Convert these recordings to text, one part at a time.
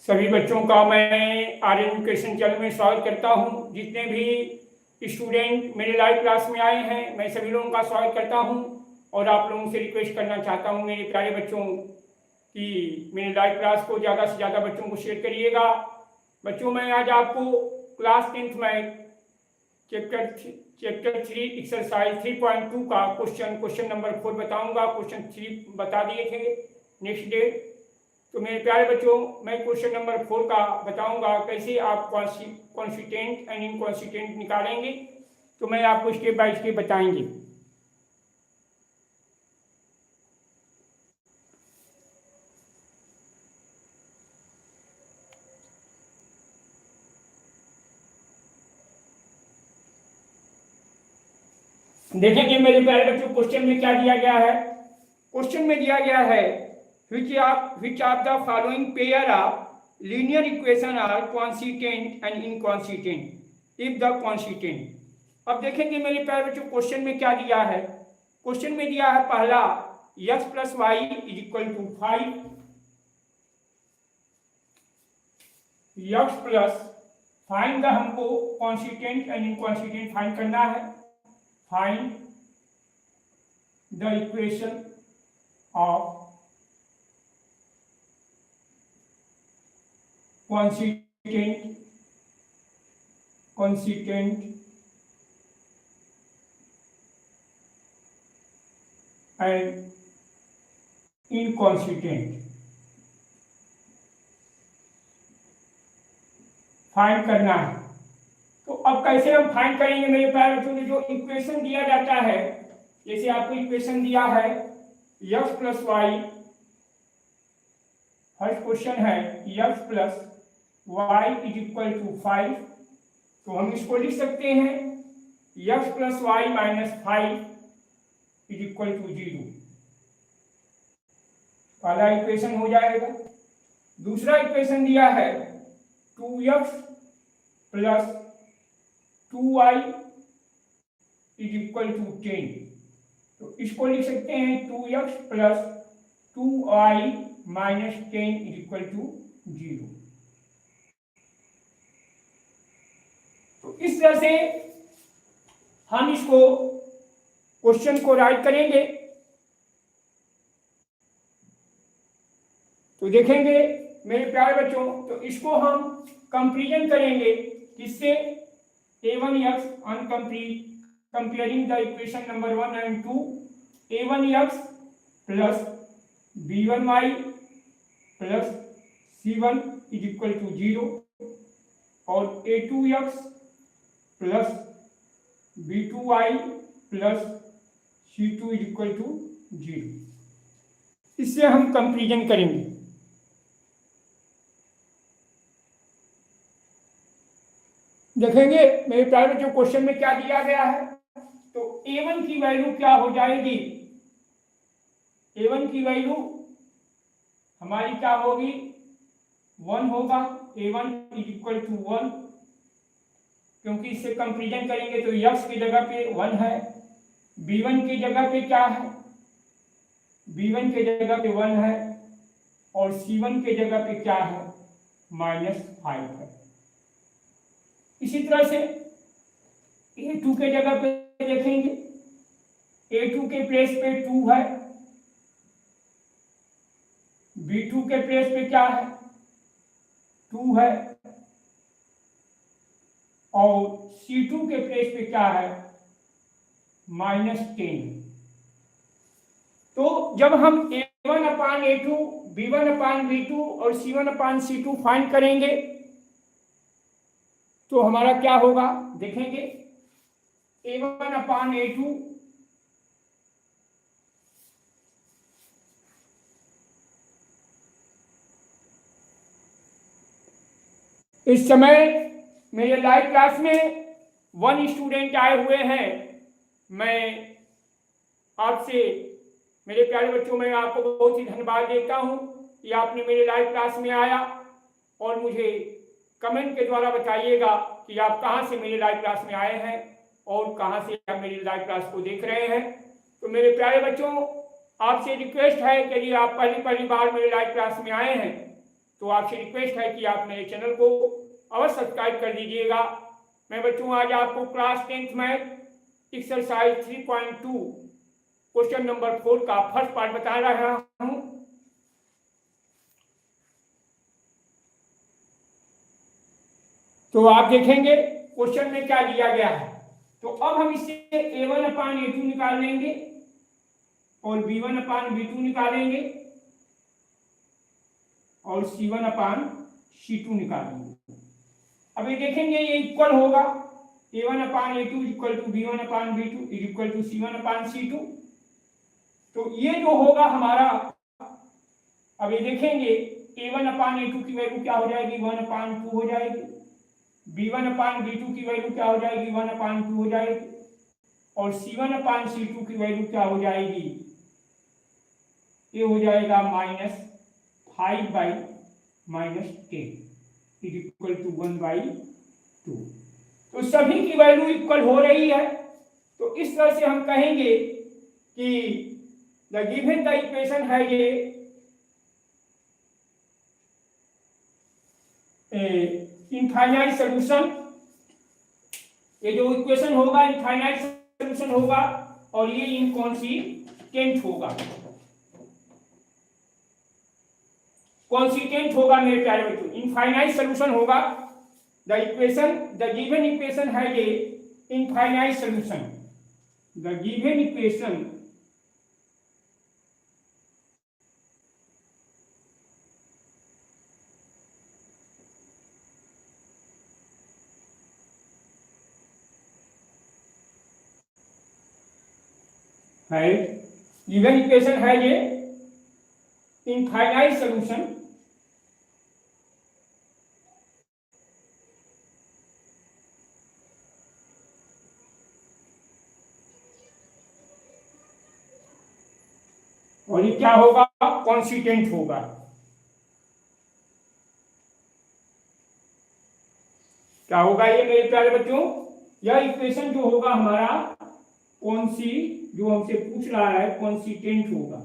सभी बच्चों का मैं आर्यन एजुकेशन चैनल में स्वागत करता हूं। जितने भी स्टूडेंट मेरे लाइव क्लास में आए हैं मैं सभी लोगों का स्वागत करता हूं और आप लोगों से रिक्वेस्ट करना चाहता हूं मेरे प्यारे बच्चों कि मेरे लाइव क्लास को ज़्यादा से ज़्यादा बच्चों को शेयर करिएगा। बच्चों मैं आज आपको क्लास 10th में चैप्टर 3 एक्सरसाइज 3.2 का क्वेश्चन नंबर 4 बताऊंगा। क्वेश्चन 3 बता दिए थे नेक्स्ट डे। तो मेरे प्यारे बच्चों मैं क्वेश्चन नंबर 4 का बताऊंगा कैसे आप कॉन्स्टिट्यूएंट एंड इनकॉन्स्टिट्यूएंट निकालेंगे। तो मैं आपको स्टेप बाय स्टेप बताएंगे। देखेंगे मेरे प्यारे बच्चों क्वेश्चन में क्या दिया गया है। क्वेश्चन में दिया गया है which of the following pair of linear equation are consistent and inconsistent if the consistent। अब देखेंगे मेरे प्यारे बच्चों क्वेश्चन में क्या दिया है। क्वेश्चन में दिया है पहला x plus y is equal to 5, x plus find the हमको कॉन्स्टिट्यूएंट एंड इनकॉन्स्टिट्यूएंट फाइंड करना है। Find the equation of consistent and inconsistent फाइंड करना है। तो अब कैसे हम फाइंड करेंगे मेरे प्यारे बच्चों ने जो इक्वेशन दिया जाता है, जैसे आपको इक्वेशन दिया है x plus y, first question है x plus y is equal to 5। तो हम इसको लिख सकते हैं x plus y minus 5 is equal to 0। पहला इक्वेशन हो जाएगा। दूसरा इक्वेशन दिया है 2x plus 2y is equal to 10। तो इसको लिख सकते हैं 2x plus 2y minus 10 is equal to 0। तो इस तरह से हम इसको क्वेश्चन को राइट करेंगे। तो देखेंगे मेरे प्यारे बच्चों, तो इसको हम कंपेरिजन करेंगे किससे, a1x comparing the equation number 1 and 2, a1x plus b1y plus c1 is equal to 0 और a2x plus b2y plus c2 is equal to 0। इससे हम कंपेरिजन करेंगे। देखेंगे मेरे प्यारे बच्चों क्वेश्चन में क्या दिया गया है। तो a1 की वैल्यू क्या हो जाएगी, a1 की वैल्यू हमारी क्या होगी, 1 होगा। a1 इज इक्वल टू 1, क्योंकि इससे कंपेरिजन करेंगे तो x की जगह पे 1 है, b1 की जगह पे क्या है, b1 के जगह पे 1 है और c1 के जगह पे क्या है, -5 है। इसी तरह से a2 के जगह पे देखेंगे, a2 के प्लेस पे 2 है, b2 के प्लेस पे क्या है, 2 है और c2 के प्लेस पे क्या है, -10। तो जब हम a1 upon a2, b1 upon b2 और c1 अपान c2 फाइंड करेंगे तो हमारा क्या होगा, देखेंगे a1 अपान a2 इस समय मेरे लाइव क्लास में 1 स्टूडेंट आए हुए हैं। मैं आपसे मेरे प्यारे बच्चों में आपको बहुत ही धन्यवाद देता हूं कि आपने मेरे लाइव क्लास में आया और मुझे कमेंट के द्वारा बताइएगा कि आप कहां से मेरे लाइव क्लास में आए हैं और कहां से आप मेरी लाइव क्लास को देख रहे हैं। तो मेरे प्यारे बच्चों आपसे रिक्वेस्ट है कि यदि आप पहली बार मेरे लाइव क्लास में आए हैं तो आपसे रिक्वेस्ट है कि आप मेरे चैनल को अवश्य सब्सक्राइब कर दीजिएगा। मैं बच्चों आज आपको class 10th math exercise 3.2 question number 4 का फर्स्ट पार्ट बता रहा हूं। तो आप देखेंगे क्वेश्चन में क्या दिया गया है। तो अब हम इससे a1/a2 निकाल लेंगे और b1/b2 निकालेंगे और c1/c2 निकालेंगे। अब ये देखेंगे ये इक्वल होगा a1/a2 equal to b1/b2 equal to c1/c2। तो ये जो होगा हमारा, अब ये देखेंगे a1/a2 की वैल्यू क्या हो जाएगी 1/2 हो जाएगी, b1/b2 की वैल्यू क्या हो जाएगी 1/2 हो जाएगी और c1/c2 की वैल्यू क्या हो जाएगी, ये हो जाएगा -5/-10 इक्वल टू 1/2। तो सभी की वैल्यू इक्वल हो रही है। तो इस तरह से हम कहेंगे कि द गिवन द इक्वेशन है ये इनफाइनाइट सॉल्यूशन, ये जो इक्वेशन होगा इनफाइनाइट सॉल्यूशन होगा और ये इनकॉन्सिस्टेंट होगा। कॉन्सिस्टेंट होगा मेरे प्यारे बच्चों, इनफाइनाइट सॉल्यूशन होगा। The equation, the given equation है ये infinite solution. The given equation है, गिवन इक्वेशन है ये इनफाइनाइट सॉल्यूशन और ये क्या होगा कॉन्सिस्टेंट होगा। क्या होगा ये मेरे प्यारे बच्चों, यह इक्वेशन जो होगा हमारा कौन सी, जो हमसे पूछ रहा है कॉन्सिस्टेंट होगा।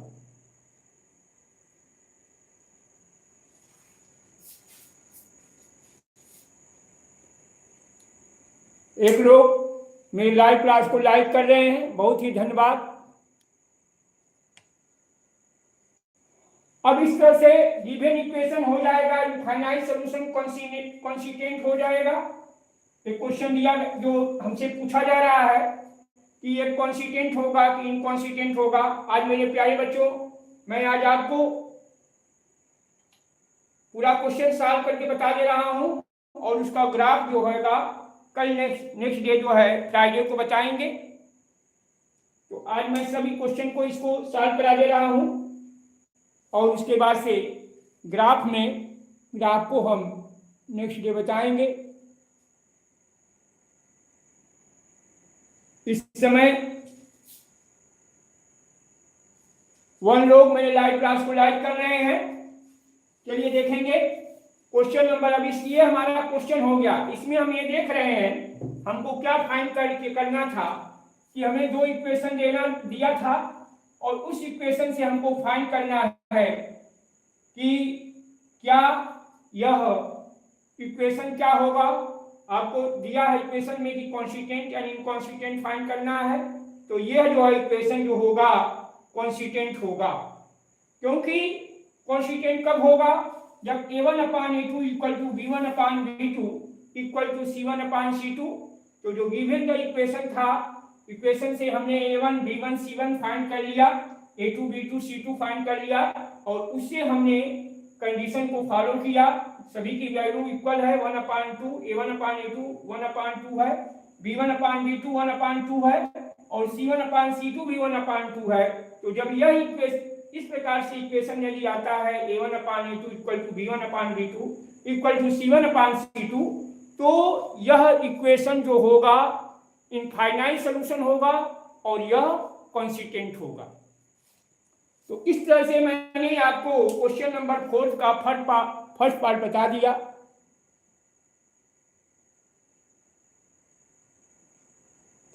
एक लोग मेरी लाइव क्लास को लाइक कर रहे हैं, बहुत ही धन्यवाद। अब इस तरह से गिवन इक्वेशन हो जाएगा इनफाइनाइट सॉल्यूशन कॉन्सिस्टेंट हो जाएगा। एक क्वेश्चन दिया जो हमसे पूछा जा रहा है कि ये कॉन्सिस्टेंट होगा कि इनकॉन्सिस्टेंट होगा। आज मेरे प्यारे बच्चों मैं आज आपको पूरा क्वेश्चन सॉल्व करके बता दे रहा हूं और उसका ग्राफ जो होगा कल नेक्स्ट डे जो है फ्राइडे को बताएंगे। तो आज मैं सभी क्वेश्चन को इसको सॉल्व करा दे रहा हूं और उसके बाद से ग्राफ को हम नेक्स्ट डे बताएंगे। इस समय 1 लोग मेरे लाइव क्लास को लाइक कर रहे हैं। चलिए देखेंगे क्वेश्चन नंबर, अब इसलिए हमारा क्वेश्चन हो गया। इसमें हम ये देख रहे हैं हमको क्या फाइंड करना था कि हमें 2 इक्वेशन दिया था और उस इक्वेशन से हमको फाइंड करना है कि क्या यह इक्वेशन क्या होगा। आपको दिया है इक्वेशन में कि कॉन्सिस्टेंट एंड इनकॉन्सिस्टेंट फाइंड करना है। तो यह जो है इक्वेशन जो होगा कॉन्सिस्टेंट होगा, क्योंकि कॉन्सिस्टेंट कब होगा जब a1/a2 equal to b1/b2 equal to c1/c2। तो जो गिवन द इक्वेशन था, इक्वेशन से हमने a1 b1 c1 फाइंड कर लिया, a2 b2 c2 फाइंड कर लिया और उससे हमने कंडीशन को फॉलो किया। सभी की वैल्यू इक्वल है 1/2, a1/a2 1/2 है, b1/b2 1/2 है और c1/c2 भी 1/2 है। तो जब यह इक्वेशन इस प्रकार से इक्वेशन यदि आता है a1/a2 equal to b1/b2 equal to c1/c2, तो यह इक्वेशन जो होगा इनफाइनाइट सॉल्यूशन होगा और यह कॉन्सिस्टेंट होगा। तो इस तरह से मैंने आपको क्वेश्चन नंबर 4 का फर्स्ट पार्ट बता दिया।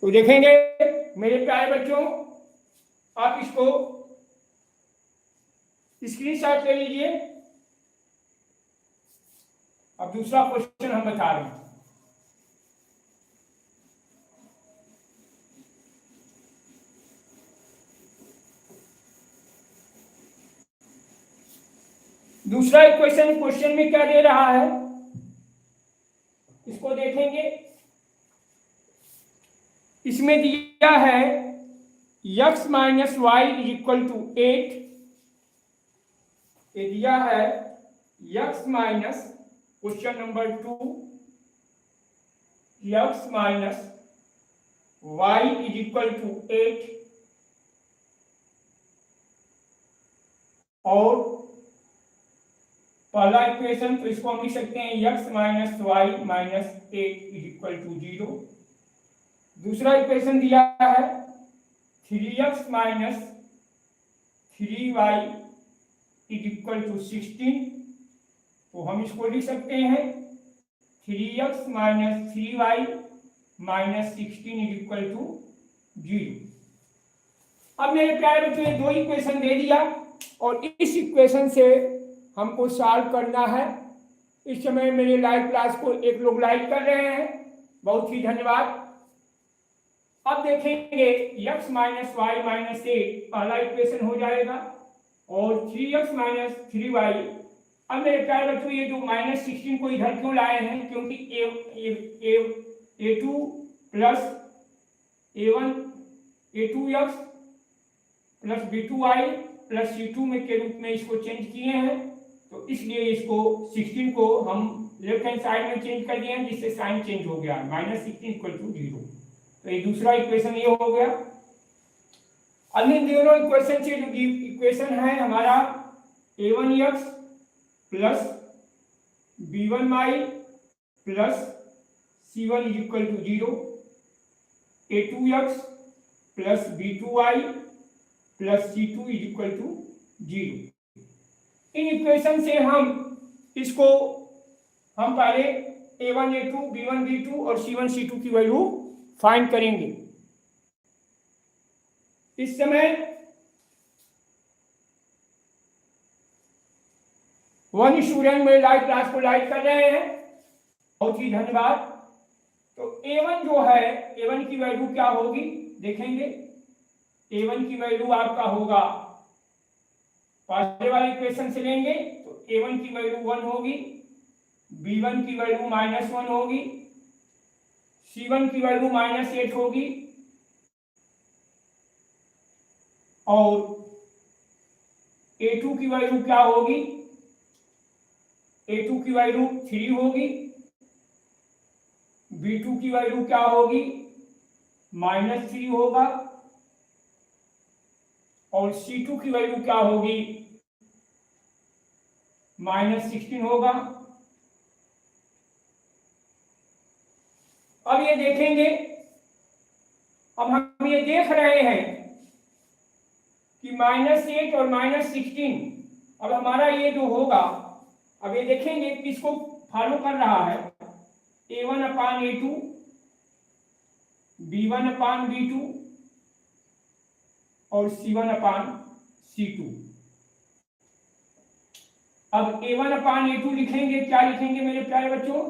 तो देखेंगे मेरे प्यारे बच्चों, आप इसको स्क्रीनशॉट ले लीजिए अब दूसरा क्वेश्चन हम बता रहे हैं। दूसरा इक्वेशन क्वेश्चन में क्या दे रहा है इसको देखेंगे। इसमें दिया है x minus y is equal to 8। ये दिया है x minus question number 2 x minus y is equal to 8 और पहला इक्वेशन तो इसको हम लिख सकते हैं x minus y minus 8 is equal to 0। दूसरा इक्वेशन दिया है 3x minus 3y is equal to 16। तो हम इसको लिख सकते हैं 3x minus 3y minus 16 is equal to 0। अब मेरे प्यारे बच्चों ये दो इक्वेशन दे दिया और इस इक्वेशन से हमको सॉल्व करना है। इस समय मेरे लाइव क्लास को एक लोग लाइक कर रहे हैं, बहुत ही धन्यवाद। अब देखेंगे x माइनस वाई माइनस 8 पहला इक्वेशन हो जाएगा और 3x माइनस 3y। अब मेरे प्यारे बच्चों ये जो माइनस 16 को इधर क्यों लाए हैं, क्योंकि a2 plus a1 a2x plus b2y plus c2 में के रूप में इसको चेंज किए हैं। तो इसलिए इसको 16 को हम लेफ्ट हैंड साइड में चेंज कर दिए हैं, जिससे साइन चेंज हो गया माइनस 16 इक्वल टू 0। तो ये दूसरा इक्वेशन ये हो गया। अन्य दोनों इक्वेशन से जो इक्वेशन है हमारा a1x plus b1y plus c1 is equal to 0, a2x plus b2y plus c2 is equal to 0। इन इक्वेशन से हम पहले a1 a2 b1 b2 और c1 c2 की वैल्यू फाइंड करेंगे। इस समय 1 स्टूडेंट मेरे लाइव क्लास को लाइक कर रहे हैं, बहुत ही धन्यवाद। तो a1 जो है a1 की वैल्यू क्या होगी देखेंगे। a1 की वैल्यू आपका होगा पहले वाले इक्वेशन से लेंगे तो a1 की वैल्यू 1 होगी, b1 की वैल्यू -1 होगी, c1 की वैल्यू -8 होगी और a2 की वैल्यू क्या होगी, a2 की वैल्यू 3 होगी, b2 की वैल्यू क्या होगी -3 होगा और c2 की वैल्यू क्या होगी -16 होगा। अब ये देखेंगे, अब हम ये देख रहे हैं कि -8 और -16, अब हमारा ये जो होगा, अब ये देखेंगे किसको फॉलो कर रहा है, a1 upon a2, b1 upon b2 और c1 अपान c2। अब a1 अपान a2 लिखेंगे, क्या लिखेंगे मेरे प्यारे बच्चों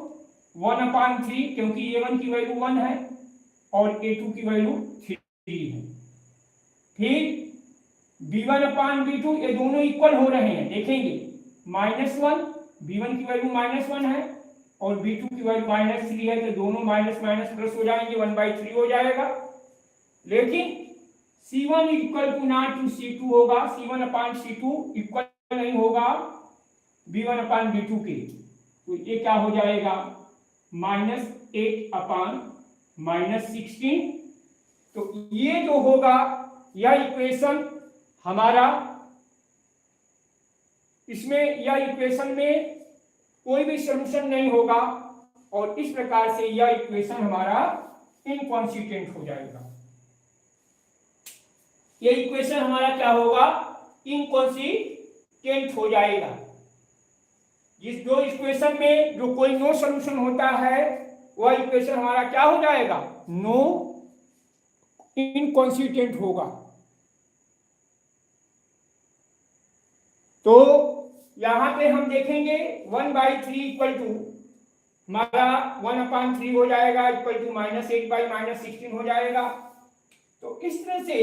1/3, क्योंकि a1 की वैल्यू 1 है और a2 की वैल्यू 3 है। फिर b1 अपान b2, ये दोनों इक्वल हो रहे हैं, देखेंगे -1, b1 की वैल्यू -1 है और b2 की वैल्यू -3 है, तो दोनों माइनस माइनस प्लस हो जाएंगे, 1/3 हो जाएगा। लेकिन c1 equal to not to c2 होगा, c1 अपान c2 इक्वल नहीं होगा b1 अपान b2 के, तो ये क्या हो जाएगा -8 अपान -16। तो ये जो होगा यह इक्वेशन हमारा, इसमें यह इक्वेशन में कोई भी सॉल्यूशन नहीं होगा और इस प्रकार से यह इक्वेशन हमारा इनकॉन्सिस्टेंट हो जाएगा। यह इक्वेशन हमारा क्या होगा इनकॉन्सिस्टेंट हो जाएगा। जिस दो इक्वेशन में जो कोई नो सॉल्यूशन होता है वह इक्वेशन हमारा क्या हो जाएगा नो इनकॉन्सिस्टेंट होगा। तो यहां पे हम देखेंगे 1/3 इक्वल टू हमारा 1/3 हो जाएगा इक्वल टू -8/-16 हो जाएगा। तो इस तरह से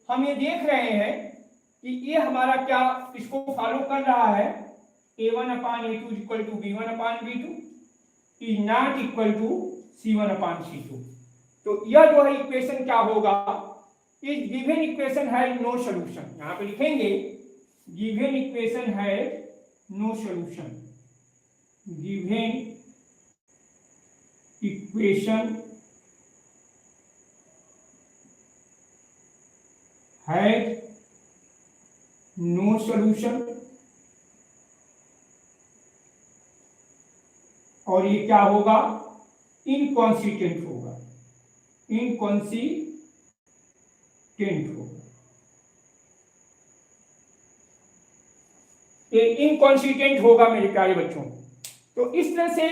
हम ये देख रहे हैं कि ये हमारा क्या इसको फॉलो कर रहा है, a1/a2 equal to b1/b2 is not equal to c1/c2। तो यह जो है इक्वेशन क्या होगा, इस गिवन इक्वेशन है नो सॉल्यूशन। यहां पे लिखेंगे गिवन इक्वेशन है नो सॉल्यूशन, गिवन इक्वेशन है नो सॉल्यूशन। और ये क्या होगा, इनकॉन्सिस्टेंट होगा, इनकॉन्सिस्टेंट होगा, ये इनकॉन्सिस्टेंट होगा मेरे प्यारे बच्चों। तो इस तरह से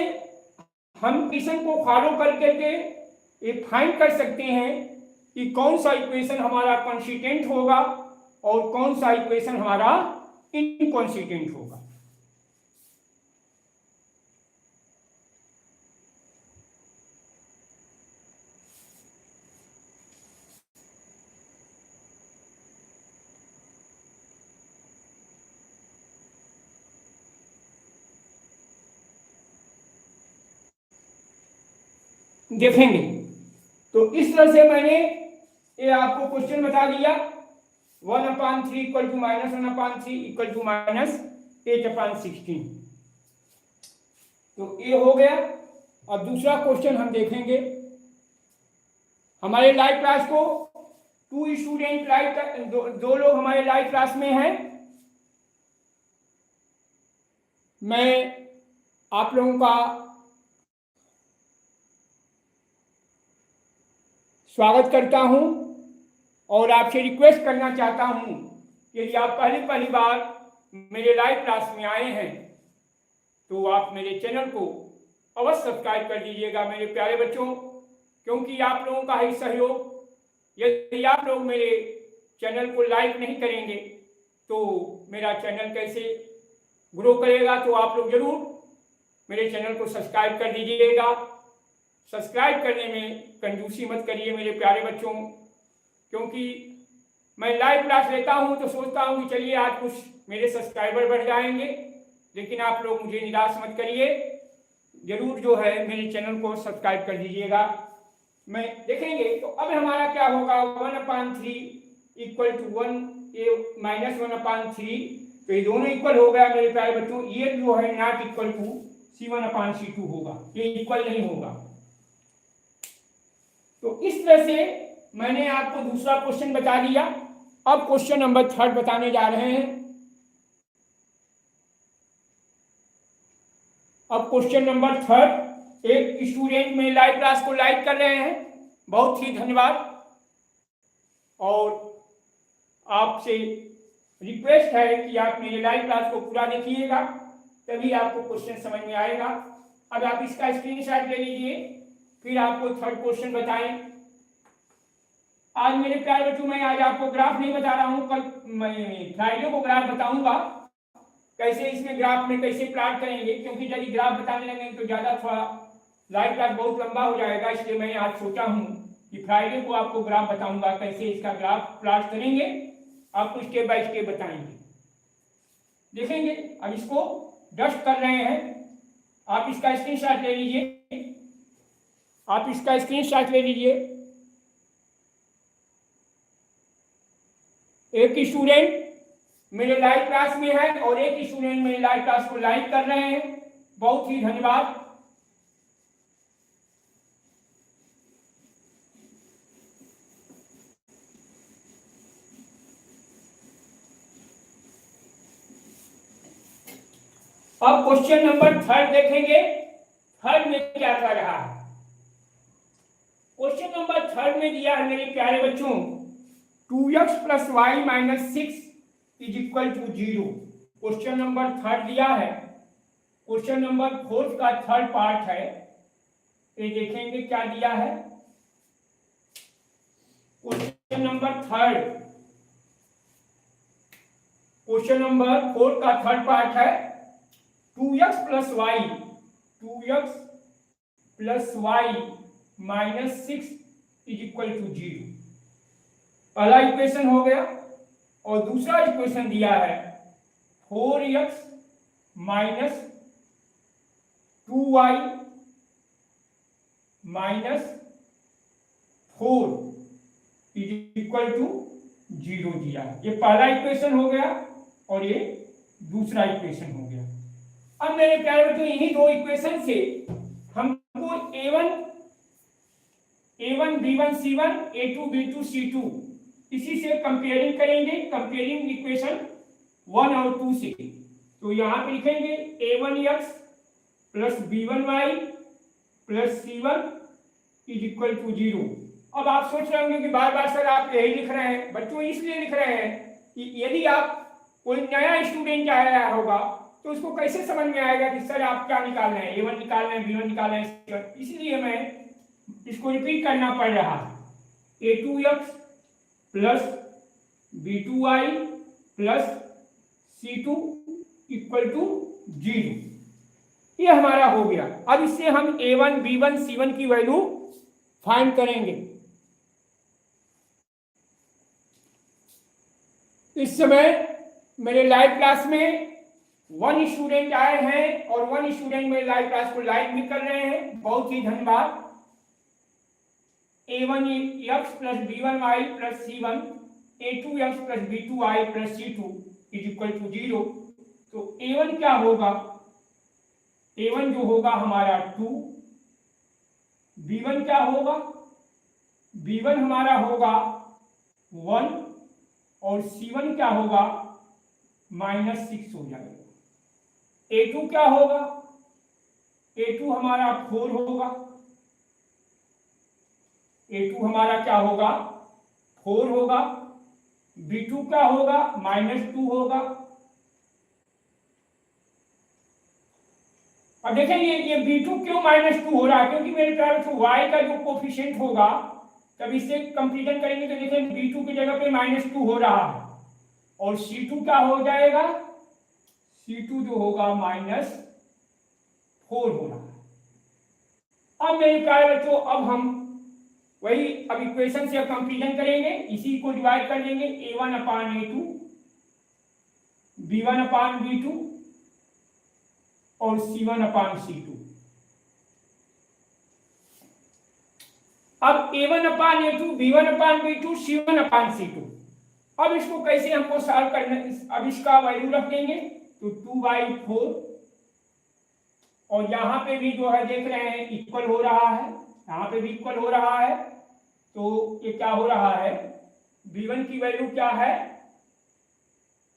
हम इक्वेशन को फॉलो करके ये फाइंड कर सकते हैं कि कौन सा इक्वेशन हमारा कॉन्सिस्टेंट होगा और कौन सा इक्वेशन हमारा इनकॉन्सिस्टेंट होगा। देखेंगे तो इस तरह से मैंने ये आपको क्वेश्चन बता दिया, 1/3 इक्वल टू -1/3 इक्वल टू -8/16। तो ये हो गया। अब दूसरा क्वेश्चन हम देखेंगे। हमारे लाइव क्लास को 2 स्टूडेंट लाइव, दो लोग हमारे लाइव क्लास में हैं। मैं आप लोगों का स्वागत करता हूं और आपसे रिक्वेस्ट करना चाहता हूं कि यदि आप पहली बार मेरे लाइव क्लास में आए हैं तो आप मेरे चैनल को अवश्य सब्सक्राइब कर दीजिएगा मेरे प्यारे बच्चों, क्योंकि आप लोगों का ही सहयोग, यदि आप लोग मेरे चैनल को लाइक नहीं करेंगे तो मेरा चैनल कैसे ग्रो करेगा। तो आप लोग जरूर मेरे चैनल को सब्सक्राइब कर दीजिएगा। सब्सक्राइब करने में कंजूसी मत करिए मेरे प्यारे बच्चों, क्योंकि मैं लाइव क्लास लेता हूं तो सोचता हूं कि चलिए आज कुछ मेरे सब्सक्राइबर बढ़ जाएंगे, लेकिन आप लोग मुझे निराश मत करिए, जरूर जो है मेरे चैनल को सब्सक्राइब कर दीजिएगा। मैं देखेंगे तो अब हमारा क्या होगा, 1/3 इक्वल टू 1/3, तो ये दोनों इक्वल हो गया मेरे प्यारे बच्चों। ये जो है नॉट इक्वल टू c1/c2 होगा, ये इक्वल नहीं होगा। तो इस तरह से मैंने आपको दूसरा क्वेश्चन बता दिया। अब क्वेश्चन नंबर 3 बताने जा रहे हैं। अब क्वेश्चन नंबर 3, एक स्टूडेंट मेरे लाइव क्लास को लाइक कर रहे हैं, बहुत ही धन्यवाद। और आपसे रिक्वेस्ट है कि आप मेरे लाइव क्लास को पूरा देखिएगा, तभी आपको क्वेश्चन समझ में आएगा। अब आप इसका स्क्रीनशॉट ले लीजिए, फिर आपको 3rd क्वेश्चन बताएं। आज मेरे प्यारे बच्चों मैं आज आपको ग्राफ नहीं बता रहा हूं, कल मैं फ्राइडे को ग्राफ बताऊंगा, कैसे इसमें ग्राफ में कैसे प्लॉट करेंगे, क्योंकि यदि ग्राफ बताने लगेंगे तो ज़्यादा थोड़ा लाइव क्लास बहुत लंबा हो जाएगा। इसलिए मैं आज सोचा हूं कि फ्राइडे को आपको ग्राफ बताऊंगा, कैसे इसका ग्राफ प्लॉट करेंगे, आपको स्टेप बाय स्टेप बताएंगे। देखेंगे अब इसको डस्ट कर रहे हैं, आप इसका स्क्रीनशॉट ले लीजिए, आप इसका स्क्रीनशॉट ले लीजिए। एक स्टूडेंट मेरे लाइव क्लास में है और एक स्टूडेंट मेरे लाइव क्लास को लाइक कर रहे हैं, बहुत ही धन्यवाद। अब क्वेश्चन नंबर 3 देखेंगे, 3rd में क्या कर रहा है। क्वेश्चन नंबर 3 में दिया है मेरे प्यारे बच्चों 2x + y - 6 = 0। क्वेश्चन नंबर 3 दिया है। क्वेश्चन नंबर 4 का 3rd पार्ट है, ये देखेंगे क्या दिया है। क्वेश्चन नंबर 3, क्वेश्चन नंबर 4 का 3rd पार्ट है 2x + y, 2x plus y minus 6 is equal to 0। पहला इक्वेशन हो गया। और दूसरा इक्वेशन दिया है 4x minus 2y minus 4 is equal to 0 दिया है। ये पहला इक्वेशन हो गया और ये दूसरा इक्वेशन हो गया। अब मेरे प्यारे बच्चों, इन्हीं दो इक्वेशन से हमको a1 b1 c1 a2 b2 c2 इसी से कंपेयरिंग करेंगे, कंपेयरिंग इक्वेशन 1 और 2 से। तो यहां पे लिखेंगे a1x plus b1y plus c1 is equal to 0। अब आप सोच रहे होंगे कि बार बार सर आप यही लिख रहे हैं। बच्चों इसलिए लिख रहे हैं कि यदि आप कोई नया स्टूडेंट आया होगा तो उसको कैसे समझ में आएगा कि सर आप क्या निकाल रहे हैं, a1 निकाल रहे हैं, b1 निकाल रहे हैं। इसलिए मैं इसको रिपीट करना पड़ रहा है। a2x plus b2y plus c2 equal to 0, ये हमारा हो गया। अब इससे हम a1 b1 c1 की वैल्यू फाइंड करेंगे। इस समय मेरे लाइव क्लास में 1 स्टूडेंट आए हैं और 1 स्टूडेंट मेरे लाइव क्लास को लाइक भी कर रहे हैं, बहुत ही धन्यवाद। a1x plus b1y plus c1 a2x plus b2y plus c2 is equal to 0। तो a1 क्या होगा, a1 जो होगा हमारा 2, b1 क्या होगा, b1 हमारा होगा 1 और c1 क्या होगा -6 हो जाएगा। a2 क्या होगा, a2 हमारा 4 होगा, a2 हमारा क्या होगा 4 होगा, b2 क्या होगा -2 होगा। अब देखेंगे ये b2 क्यों -2 हो रहा है, क्योंकि मेरे ख्याल से y का जो कोफिशिएंट होगा तब इससे कंपेरिजन करेंगे तो देखें b2 की जगह पे -2 हो रहा है और c2 क्या हो जाएगा, c2 जो होगा -4 हो रहा है। अब मेरे प्यारे बच्चों, अब हम वही अब इक्वेशन से कंपेरिजन करेंगे, इसी को डिवाइड कर देंगे a1 upon a2 b1 upon b2 और c1 अपान c2। अब a1 upon a2 b1 upon b2 c1 अपान c2। अब इसको कैसे हमको सॉल्व करना है, अब इसका वैल्यू रख देंगे तो 2/4 और यहां पे भी जो है देख रहे हैं इक्वल हो रहा है, यहां पे भी इक्वल हो रहा है। तो ये क्या हो रहा है, b1 की वैल्यू क्या है,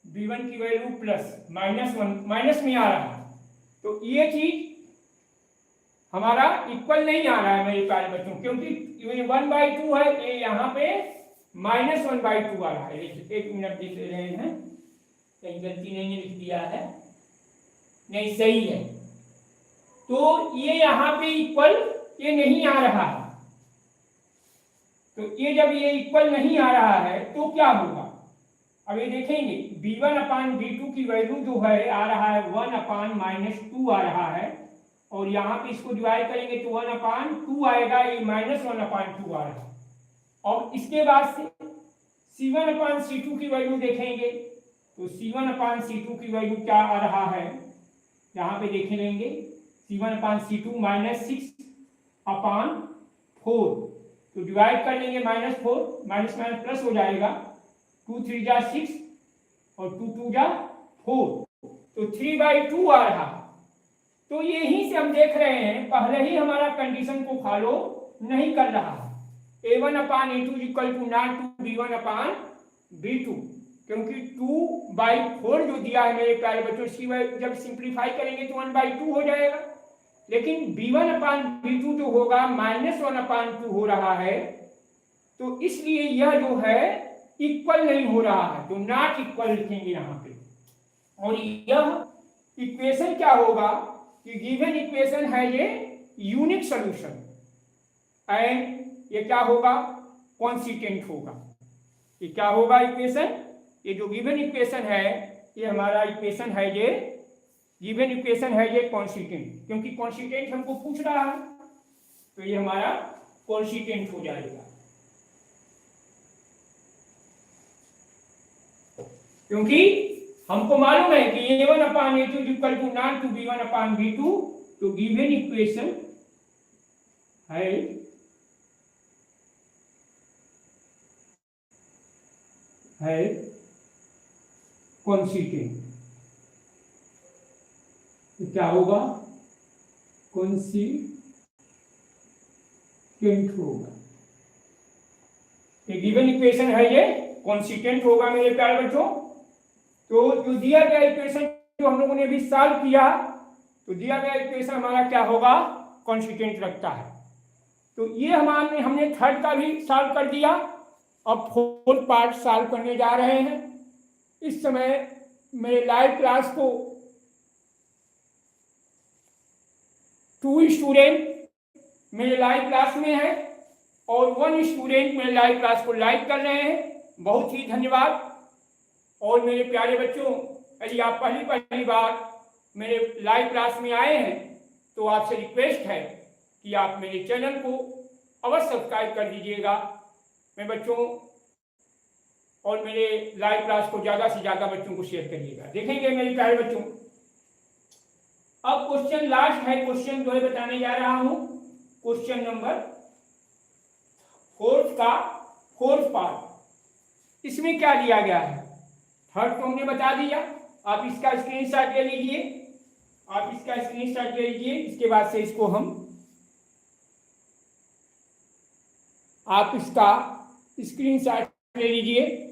b1 की वैल्यू प्लस -1 माइनस में आ रहा है। तो ये चीज हमारा इक्वल नहीं आ रहा है मेरे प्यारे बच्चों, क्योंकि ये 1/2 है, ये यहाँ पे -1/2 आ रहा है। एक मिनट देख रहे हैं, कहीं गलती नहीं लिख दिया है, नहीं सही है। तो ये यहाँ पे इक्वल ये नहीं आ रहा है। तो ये जब ये इक्वल नहीं आ रहा है तो क्या होगा, अब ये देखेंगे b1 अपान b2 की वैल्यू जो है आ रहा है 1 अपान -2 आ रहा है और यहाँ पे इसको डिवाइड करेंगे तो 1 अपान 2 आएगा, ये -1 अपान 2 आ रहा है। और इसके बाद से c1 अपान c2 की वैल्यू देखेंगे तो c1 अपान c2 की वैल्यू क्या आ रहा है, यहाँ पे देख लेंगे c1 अपान c2 -6 अपान 4। तो डिवाइड कर लेंगे -4 माइनस माइनस प्लस हो जाएगा, 2 3 जा 6 और 2 2 जा 4, तो 3/2 आ रहा। तो यही से हम देख रहे हैं पहले ही हमारा कंडीशन को फॉलो नहीं कर रहा है। a1 upon a2 equal to not to b1 upon b2, क्योंकि 2/4 जो दिया है मेरे प्यारे बच्चों, इसकी जब सिंप्लीफाई करेंगे तो 1/2 हो जाएगा। लेकिन b1 अपान b2 जो होगा -1 अपान 2 हो रहा है, तो इसलिए यह जो है इक्वल नहीं हो रहा है, तो नॉट इक्वल लिखेंगे यहाँ पे। और यह इक्वेशन क्या होगा कि गिवन इक्वेशन है ये यूनिक सॉल्यूशन एंड ये क्या होगा, कॉन्स्टिट्यूएंट होगा। ये क्या होगा इक्वेशन, ये जो गिवन इक्वेशन है ये हमारा इक्वेशन है, ये गिवन इक्वेशन है ये कॉन्स्टिट्यूएंट, क्योंकि कॉन्स्टिट्यूएंट हमको पूछ रहा है। तो ये हमारा कॉन्स्टिट्यूएंट हो जाएगा, क्योंकि हमको मालूम है कि A1/A2 equal to not to B1/B2, तो गिवन इक्वेशन है कॉन्स्टिट्यूएंट। तो क्या होगा, कॉन्स्टिट्यूएंट होगा। ये गिवन इक्वेशन है, ये कॉन्स्टिट्यूएंट होगा मेरे प्यारे बच्चों। तो जो दिया गया इक्वेशन जो हम लोगों ने अभी सॉल्व किया, तो दिया गया इक्वेशन हमारा क्या होगा, कॉन्स्टिट्यूएंट रखता है। तो ये हमने थर्ड का भी सॉल्व कर दिया। अब फोर्थ पार्ट सॉल्व करने जा रहे हैं। इस समय मेरे लाइव क्लास को 2 स्टूडेंट मेरे लाइव क्लास में है और 1 स्टूडेंट मेरे लाइव क्लास को लाइक कर रहे हैं। बहुत ही धन्यवाद। और मेरे प्यारे बच्चों, यदि आप पहली बार मेरे लाइव क्लास में आए हैं तो आपसे रिक्वेस्ट है कि आप मेरे चैनल को अवश्य सब्सक्राइब कर दीजिएगा मेरे बच्चों, और मेरे लाइव क्लास को ज़्यादा से ज़्यादा बच्चों को शेयर करिएगा। देखेंगे मेरे प्यारे बच्चों, अब क्वेश्चन लास्ट है, क्वेश्चन जो है बताने जा रहा हूं, क्वेश्चन नंबर 4 का 4th पार्ट। इसमें क्या दिया गया है, थर्ड तो हमने बता दिया। आप इसका स्क्रीनशॉट ले लीजिए, आप इसका स्क्रीनशॉट ले लीजिए। इसके बाद से इसको आप इसका स्क्रीनशॉट ले लीजिए।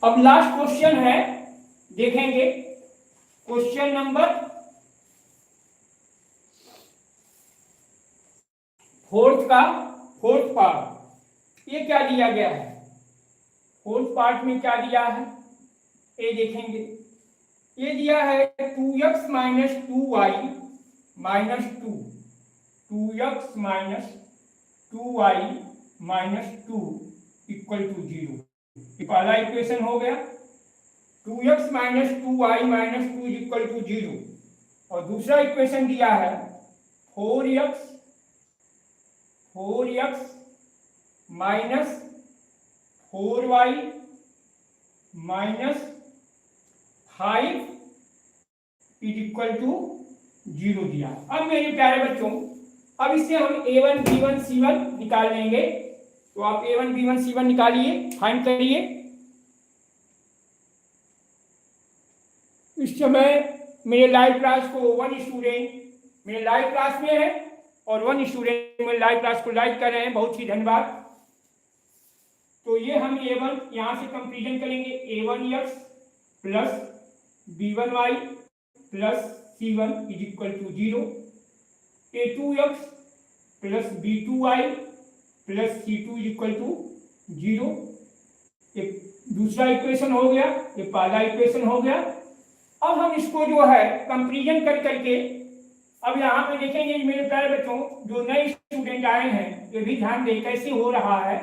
अब लास्ट क्वेश्चन है, देखेंगे क्वेश्चन नंबर 4th का 4th पार्ट। ये क्या दिया गया है, 4th पार्ट में क्या दिया है ये देखेंगे। ये दिया है 2x - 2y - 2, 2x - 2y - 2 equal to 0। ये पहला इक्वेशन हो गया, 2x - 2y - 2 इक्वल टू 0। और दूसरा इक्वेशन दिया है 4x - 4y - 5 इक्वल टू 0 दिया। अब मेरे प्यारे बच्चों, अब इससे हम A1 B1 C1 निकाल लेंगे। तो आप A1 B1 C1 निकालिए, फाइंड करिए। इस समय मेरे लाइव क्लास को 1 स्टूडेंट मेरे लाइव क्लास में है और 1 स्टूडेंट मेरे लाइव क्लास को लाइक कर रहे हैं, बहुत ही धन्यवाद। तो ये हम A1 यहाँ से कंपेरिजन करेंगे, A1x plus B1y plus C1 equal to 0, A2x plus B2y plus C2 equal to 0। एक दूसरा इक्वेशन हो गया, ये पहला इक्वेशन हो गया। अब हम इसको जो है कंपेरिजन कर करके अब यहाँ पे देखेंगे मेरे प्यारे बच्चों, जो नए स्टूडेंट आए हैं ये भी ध्यान दें कैसे हो रहा है।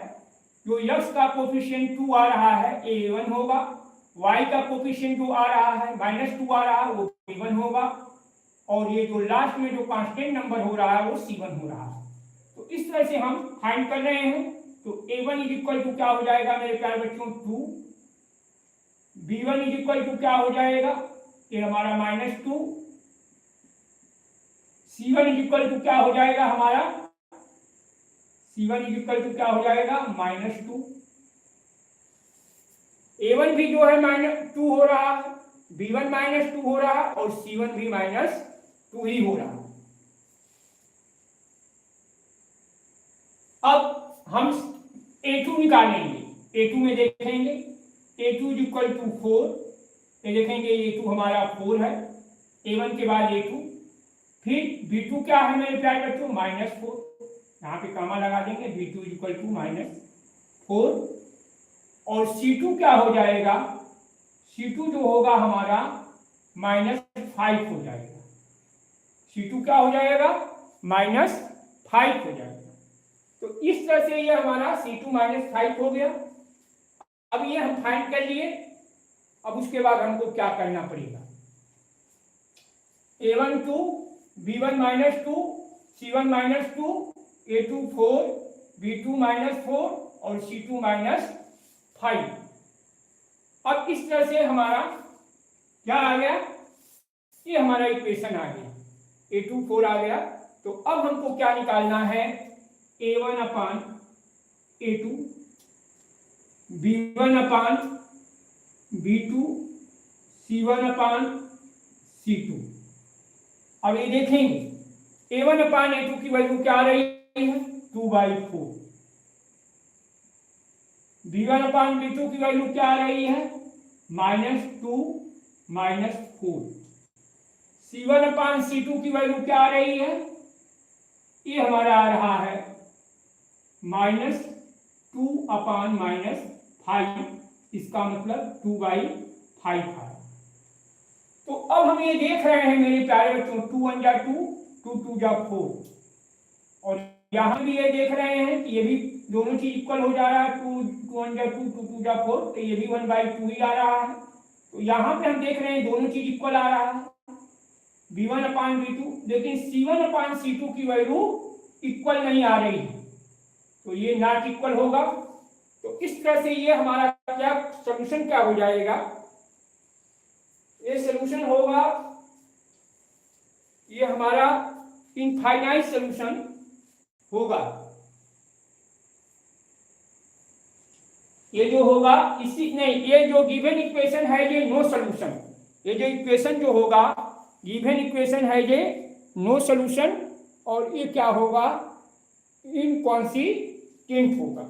जो x का कोफिशिएंट 2 आ रहा है A1 होगा, y का कोफिशिएंट जो आ रहा है -2 आ रहा है वो B1 होगा, और ये जो लास्ट में जो कांस्टेंट नंबर हो रहा है वो C1 हो रहा है। तो इस तरह से हम फाइंड कर रहे हैं। तो A1 इक्वल टू क्या हो जाएगा मेरे प्यारे बच्चों 2, B1 इक्वल टू क्या हो जाएगा ये हमारा -2, C1 इक्वल टू क्या हो जाएगा हमारा, C1 इक्वल टू क्या हो जाएगा -2। A1 भी जो है -2 हो रहा है, B1 -2 हो रहा है और C1 भी -2 ही हो रहा है। अब हम A2 निकालेंगे, A2 में देखेंगे A2 इक्वल टू 4, ये देखेंगे A2 हमारा 4 है, A1 के बाद A2, फिर B2 क्या है मेरे प्यारे बच्चों -4, यहाँ पे कामा लगा देंगे, B2 इक्वल टू -4, और C2 क्या हो जाएगा, C2 जो होगा हमारा -5 हो जाएगा। C2 क्या हो जाएगा? -5 हो जाएगा। तो इस तरह से ये हमारा C2 -5 हो गया। अब ये हम फाइंड कर लिए। अब उसके बाद हमको क्या करना पड़ेगा? A1 2, B1 -2, C1 -2, A2 4, B2 -4 और C2 -5। अब इस तरह से हमारा क्या आ गया? ये हमारा इक्वेशन आ गया। A2 4 आ गया। तो अब हमको क्या निकालना है? A1 upon A2, B1 upon B2, C1 अपान C2। अब ये देखेंगे A1 अपान A2 की वैल्यू क्या आ रही है? 2/4। B1 अपान B2 की वैल्यू क्या आ रही है? -2 -4। C1 अपान C2 की वैल्यू क्या आ रही है? ये हमारा आ रहा है -2 अपान -5। इसका मतलब 2/5 आ रहा है। तो अब हम ये देख रहे हैं मेरे प्यारे बच्चों, 2 1 जा 2, 2 2 जा 4। और यहाँ भी ये देख रहे हैं कि ये भी दोनों चीज इक्वल हो जा रहा है। 2 1 जा 2, 2 2 जा 4, तो ये भी 1/2 ही आ रहा है। तो यहाँ पे हम देख रहे हैं दोनों चीज इक्वल आ रहा है, B1 अपान B2। लेकिन C1 अपान C2 की वैल्यू इक्वल नहीं आ रही है, तो ये नॉट इक्वल होगा। तो इस तरह से ये हमारा क्या सोल्यूशन क्या हो जाएगा? ये सोल्यूशन होगा, ये हमारा इनफाइनाइट सोल्यूशन होगा। ये जो होगा इसी नहीं, ये जो गिवन इक्वेशन है ये नो सोल्यूशन। ये जो इक्वेशन जो होगा गिवन इक्वेशन है ये नो सोल्यूशन, और ये क्या होगा? इनकॉन्सिस्टेंट होगा।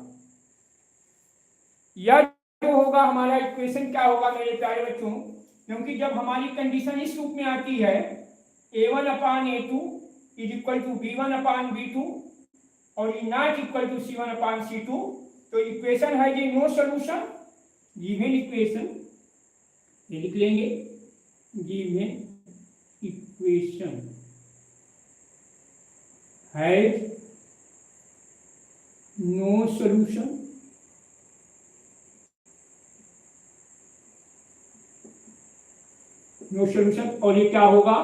यह जो होगा हमारा इक्वेशन क्या होगा मेरे प्यारे बच्चों? क्योंकि जब हमारी कंडीशन इस रूप में आती है A1 upon A2 is equal to B1 upon B2 और ये not equal to C1 upon C2, तो इक्वेशन है ये नो सोल्यूशन। गिवन इक्वेशन ये लिख लेंगे, given equation has no solution. No solution, और ये क्या होगा?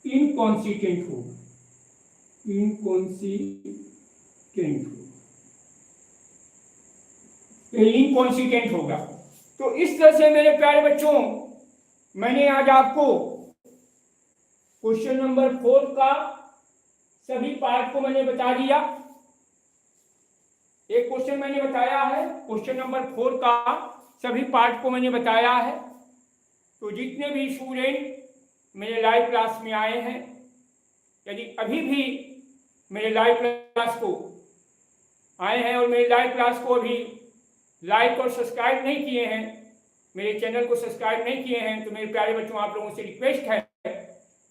इनकॉन्सिस्टेंट होगा। इनकॉन्सिस्टेंट होगा, ये इनकॉन्सिस्टेंट होगा। तो इस तरह से मेरे प्यारे बच्चों मैंने आज आपको क्वेश्चन नंबर 4 का सभी पार्ट को मैंने बता दिया। एक क्वेश्चन मैंने बताया है, क्वेश्चन नंबर 4 का सभी पार्ट को मैंने बताया है। तो जितने भी स्टूडेंट मेरे लाइव क्लास में आए हैं, यदि अभी भी मेरे लाइव क्लास को आए हैं और मेरे लाइव क्लास को अभी लाइक और सब्सक्राइब नहीं किए हैं, मेरे चैनल को सब्सक्राइब नहीं किए हैं, तो मेरे प्यारे बच्चों आप लोगों से रिक्वेस्ट है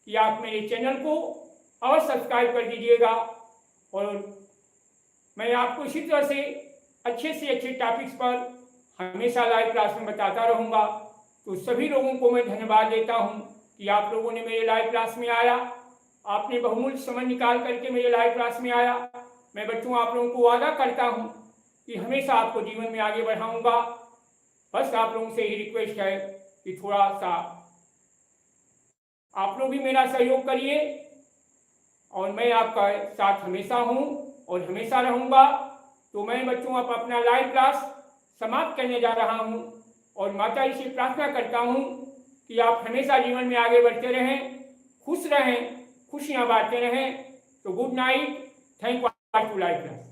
कि आप मेरे चैनल को अवश्य सब्सक्राइब कर दीजिएगा। और मैं आपको इसी तरह से अच्छे टॉपिक्स पर हमेशा लाइव क्लास में बताता रहूँगा। तो सभी लोगों को मैं धन्यवाद देता हूँ कि आप लोगों ने मेरे लाइव क्लास में आया, आपने बहुमूल्य समय निकाल करके मेरे लाइव क्लास में आया। मैं बच्चों आप लोगों को वादा करता हूँ कि हमेशा आपको जीवन में आगे बढ़ाऊंगा। बस आप लोगों से ही रिक्वेस्ट है कि थोड़ा सा आप लोग भी मेरा सहयोग करिए, और मैं आपका साथ हमेशा हूँ और हमेशा रहूँगा। तो मैं बच्चों अब अपना लाइव क्लास समाप्त करने जा रहा हूँ और माता जी से प्रार्थना करता हूँ कि आप हमेशा जीवन में आगे बढ़ते रहें, खुश रहें, खुशियाँ बांटते रहें। तो good night, thank you live class.